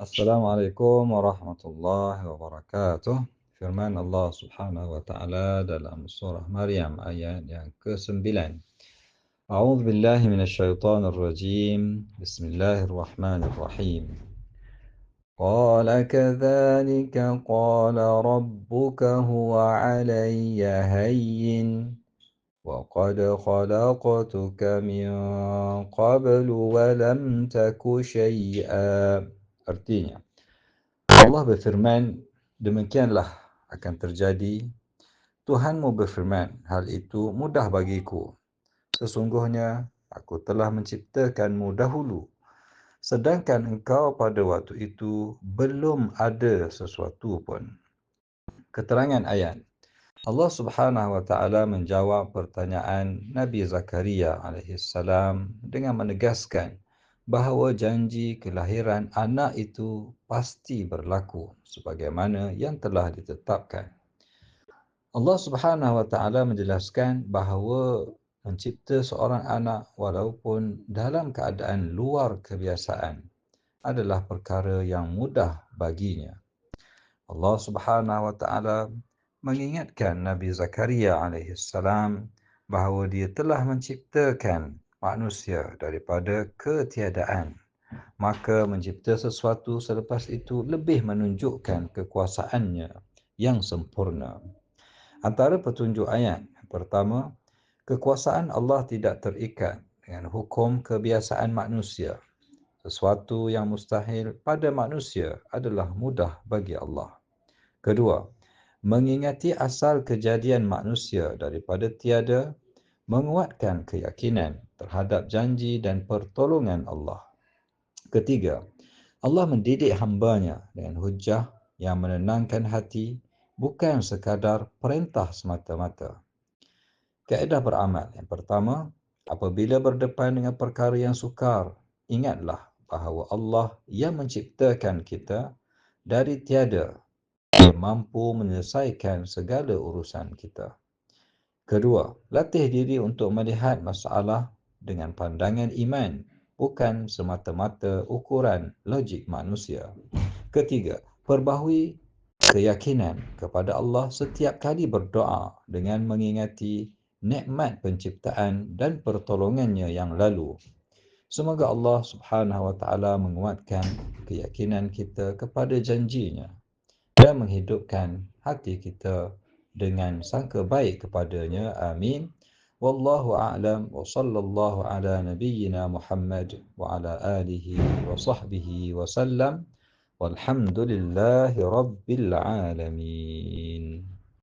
Assalamualaikum warahmatullahi wabarakatuh. Firman Allah Subhanahu wa taala dalam surah Maryam ayat yang ke-9. A'udzu billahi minasyaitonir rajim. Bismillahirrahmanirrahim. Qala kadzalika qala rabbuka huwa 'alayya hayyin wa qad khalaqtuka min qablu wa lam taku syai'a. Artinya, Allah berfirman, demikianlah akan terjadi. Tuhanmu berfirman, hal itu mudah bagiku. Sesungguhnya aku telah menciptakanmu dahulu, sedangkan engkau pada waktu itu belum ada sesuatu pun. Keterangan ayat. Allah Subhanahu wa taala menjawab pertanyaan Nabi Zakaria alaihi salam dengan menegaskan bahawa janji kelahiran anak itu pasti berlaku sebagaimana yang telah ditetapkan. Allah Subhanahu wa taala menjelaskan bahawa mencipta seorang anak walaupun dalam keadaan luar kebiasaan adalah perkara yang mudah baginya. Allah Subhanahu wa taala mengingatkan Nabi Zakaria alaihi salam bahawa dia telah menciptakan manusia daripada ketiadaan. Maka mencipta sesuatu selepas itu lebih menunjukkan kekuasaannya yang sempurna. Antara petunjuk ayat pertama, kekuasaan Allah tidak terikat dengan hukum kebiasaan manusia. Sesuatu yang mustahil pada manusia adalah mudah bagi Allah. Kedua, mengingati asal kejadian manusia daripada tiada menguatkan keyakinan terhadap janji dan pertolongan Allah. Ketiga, Allah mendidik hamba-Nya dengan hujah yang menenangkan hati, bukan sekadar perintah semata-mata. Kaedah beramal. Yang pertama, apabila berdepan dengan perkara yang sukar, ingatlah bahawa Allah yang menciptakan kita dari tiada. Dia mampu menyelesaikan segala urusan kita. Kedua, latih diri untuk melihat masalah dengan pandangan iman, bukan semata-mata ukuran logik manusia. Ketiga, perbaharui keyakinan kepada Allah setiap kali berdoa dengan mengingati nikmat penciptaan dan pertolongannya yang lalu. Semoga Allah Subhanahu wa taala menguatkan keyakinan kita kepada janjinya dan menghidupkan hati kita dengan sangka baik kepadanya. Amin. Wallahu a'lam wa sallallahu ala nabiyyina Muhammad wa ala alihi wa sahbihi wa sallam. Walhamdulillahi rabbil alamin.